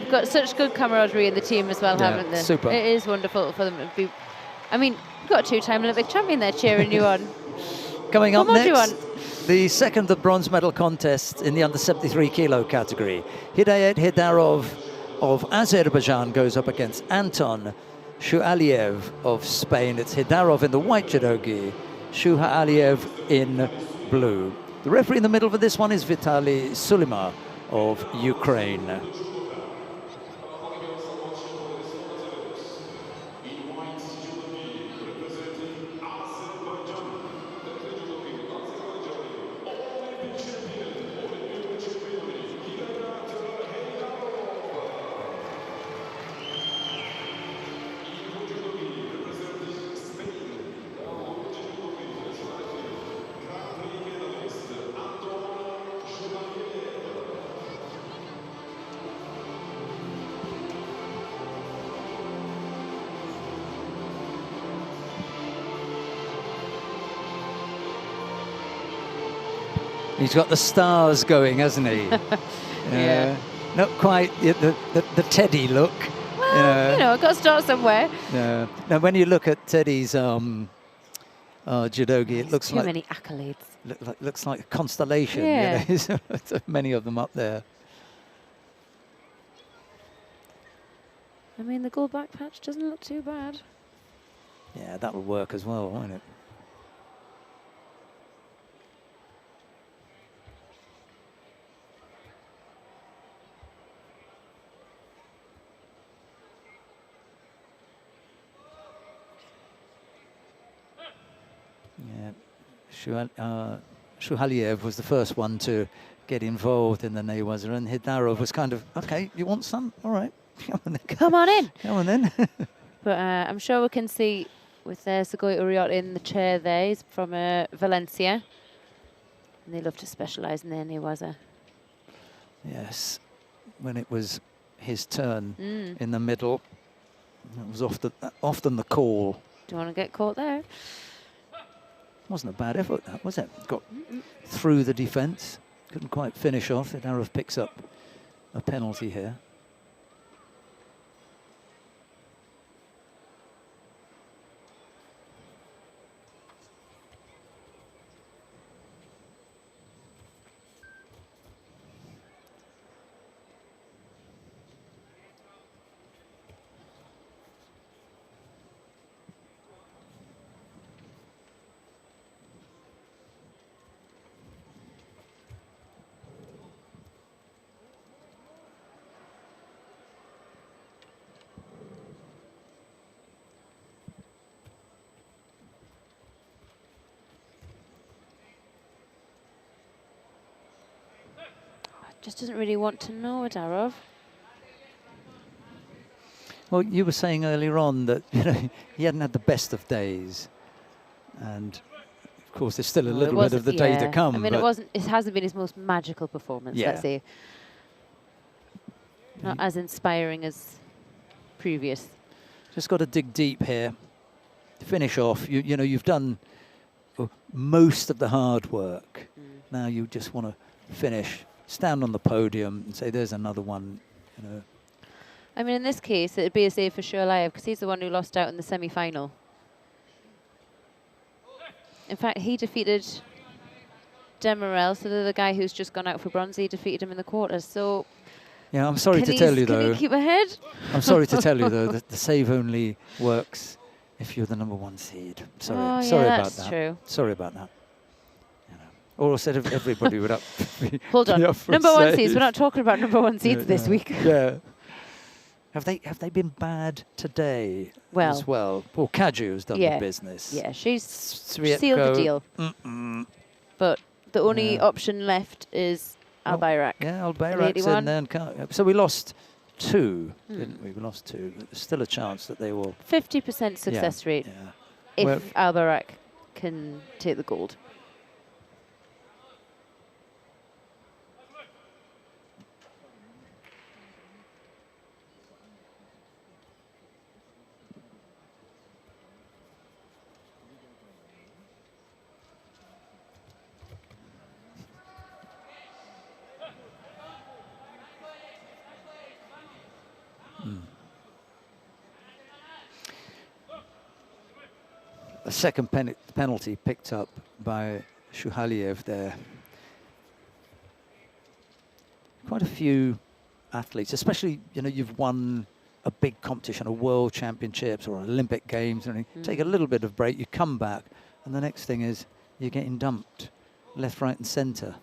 they've got such good camaraderie in the team as well, haven't they? Super. It is wonderful for them to be. I mean, you've got a 2-time Olympic champion there cheering you on. Coming up What more do you next, want? the second of bronze medal contest in the under 73 kilo category. Hidayat Heydarov of Azerbaijan goes up against Anton SHUHALIEIV of Spain. It's Heydarov in the white judogi, SHUHALIEIV in blue. The referee in the middle for this one is Vitaly Sulima of Ukraine. He's got the stars going, hasn't he? Yeah. Not quite the Teddy look. Well, you know, I've got to start somewhere. Yeah. Now, when you look at Teddy's judogi, it looks like too many accolades. Looks like a constellation. Yeah. You know? So many of them up there. I mean, the gold back patch doesn't look too bad. Yeah, that would work as well, won't it? Yeah, SHUHALIEIV was the first one to get involved in the Newaza, and Heydarov was kind of, okay, you want some? All right, come on then. Come on in. Come on then. But I'm sure we can see with Segoy Uriot in the chair there. He's from Valencia. And they love to specialise in their Newaza. Yes, when it was his turn in the middle, it was often the call. Don't want to get caught there. Wasn't a bad effort, that, was it? Got through the defence, couldn't quite finish off. Heydarov picks up a penalty here. Just doesn't really want to know Heydarov. Well, you were saying earlier on that he hadn't had the best of days, and of course there's still a little bit of the day to come. I mean, it hasn't been his most magical performance. Let's say, not as inspiring as previous. Just got to dig deep here, finish off. You know, you've done most of the hard work. Now you just want to finish. Stand on the podium and say, there's another one, you know. I mean, in this case, it'd be a save for SHUHALIEIV because he's the one who lost out in the semi-final. In fact, he defeated Demirel, so the guy who's just gone out for bronze, he defeated him in the quarters. So, yeah, I'm sorry to tell you, though. Can he keep ahead? I'm sorry to tell you, though, that the save only works if you're the #1 seed. Sorry, sorry about that. That's true. Sorry about that. Or said if everybody would up. Hold on, #1 seeds. We're not talking about #1 seeds this week. Yeah. Have they been bad today as well? Well, Kaju's done the business. Yeah, she's sealed the deal. But the only option left is Albayrak. Yeah, Albayrak's in there. So we lost 2, didn't we? We lost 2. But there's still a chance that they will. 50% success rate if Albayrak can take the gold. A second penalty picked up by Shuhaliev there. Quite a few athletes, especially, you know, you've won a big competition, a world championships or Olympic games, and you take a little bit of break, you come back, and the next thing is you're getting dumped left, right, and centre.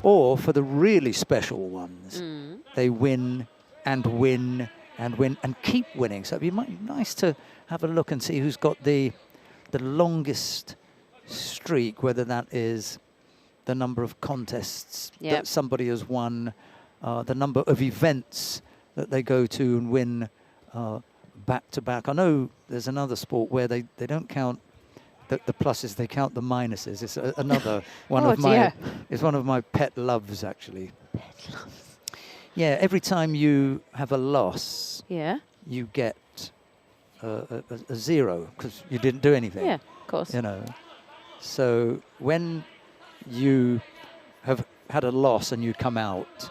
Or for the really special ones, they win and win and win and keep winning. So it'd be nice to have a look and see who's got the longest streak, whether that is the number of contests that somebody has won, the number of events that they go to and win back to back. I know there's another sport where they don't count the pluses, they count the minuses. It's another one of my, it's one of my pet loves, actually. Pet loves. Yeah, every time you have a loss, you get a zero because you didn't do anything. Yeah, of course. You know, so when you have had a loss and you come out,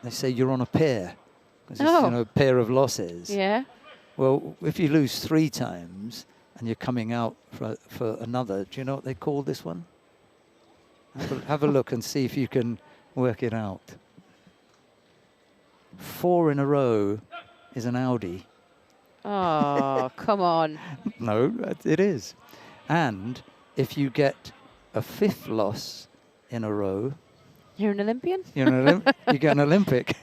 they say you're on a pair. Because it's, you know, a pair of losses. Yeah. Well, if you lose 3 times and you're coming out for another, do you know what they call this one? Have a look and see if you can work it out. 4 in a row is an Audi. Oh, come on. No, it is. And if you get a 5th loss in a row, you're an Olympian? You get an Olympic.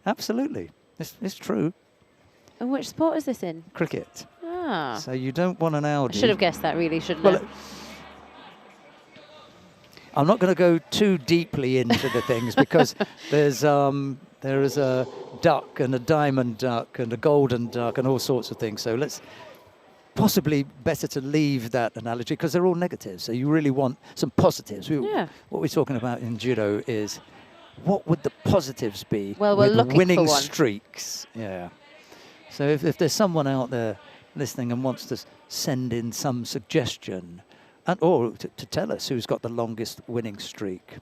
Absolutely. It's true. And which sport is this in? Cricket. Ah. So you don't want an Audi. I should have guessed that, really, shouldn't I? I'm not going to go too deeply into the things because there is a duck and a diamond duck and a golden duck and all sorts of things. So let's possibly better to leave that analogy because they're all negatives. So you really want some positives. What we're talking about in judo is what would the positives be well, we're with looking winning for one. streaks? Yeah. So if there's someone out there listening and wants to send in some suggestion, or to tell us who's got the longest winning streak,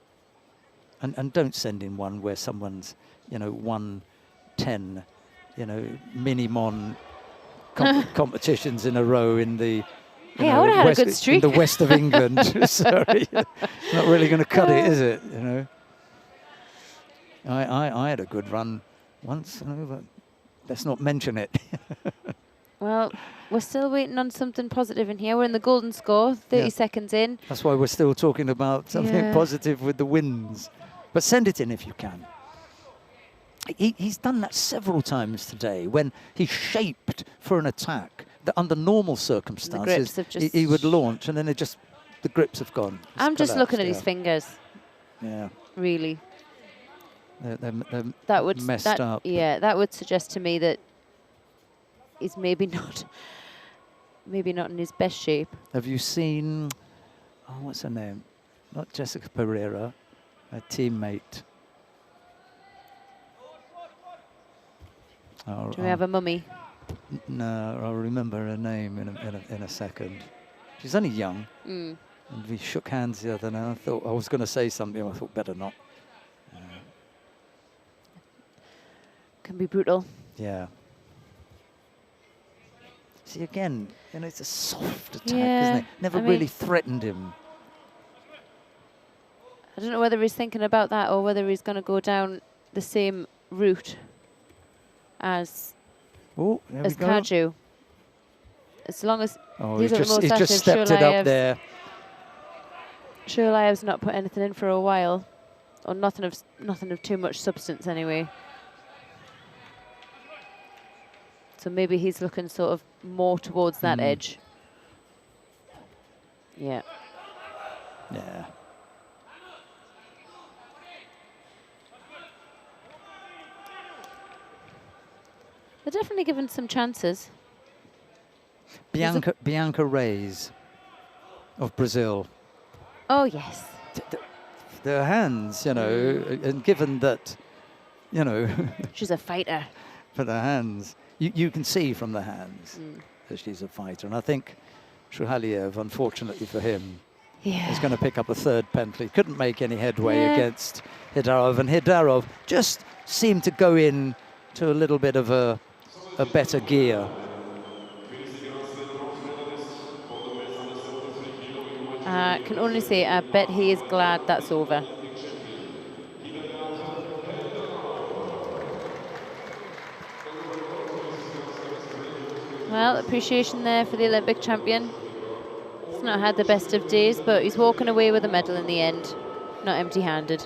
and don't send in one where someone's, you know, won 10, you know, mini-mon competitions in a row in the I would have had a good streak. in the west of England. Sorry, not really going to cut it, is it? You know, I had a good run once, you know, but let's not mention it. Well, we're still waiting on something positive in here. We're in the golden score, 30 seconds in. That's why we're still talking about something positive with the wins. But send it in if you can. He's done that several times today when he shaped for an attack that under normal circumstances he would launch, and then the grips have gone. I'm just looking at his fingers. Yeah. Really. They're messed up. Yeah, that would suggest to me that he's maybe not in his best shape. Have you seen, what's her name? Not Jessica Pereira, a teammate. Do we have a mummy? No, I'll remember her name in a second. She's only young. And we shook hands the other night. I thought I was going to say something. I thought better not. Can be brutal. Yeah. See, again, you know, it's a soft attack, isn't it? Never really threatened him. I don't know whether he's thinking about that or whether he's going to go down the same route as Kaju. As long as he just stepped it up there. Shuhaliev's not put anything in for a while, or nothing of too much substance anyway. So maybe he's looking sort of more towards that edge. Yeah. Yeah. They're definitely given some chances. Bianca Reis of Brazil. Oh, yes. Their hands, you know, and given that, you know. She's a fighter. For the hands. You can see from the hands that she's a fighter. And I think Shuhaliev, unfortunately for him, is going to pick up a 3rd penalty. Couldn't make any headway against Heydarov. And Heydarov just seemed to go in to a little bit of a better gear. I can only say I bet he is glad that's over. Well, appreciation there for the Olympic champion. He's not had the best of days, but he's walking away with a medal in the end, not empty-handed.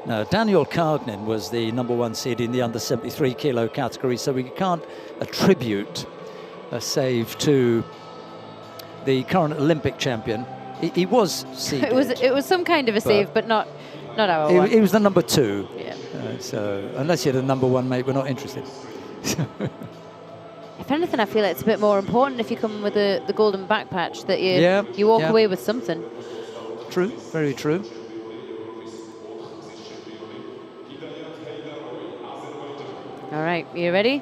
Now, Daniel Kargnin was the #1 seed in the under 73 kilo category, so we can't attribute a save to the current Olympic champion. He was seeded. It was some kind of a save, but not our one. He was the #2. Yeah. So unless you're the #1 mate, we're not interested. If anything, I feel it's a bit more important if you come with the golden back patch that you walk away with something. True, very true. All right, you ready?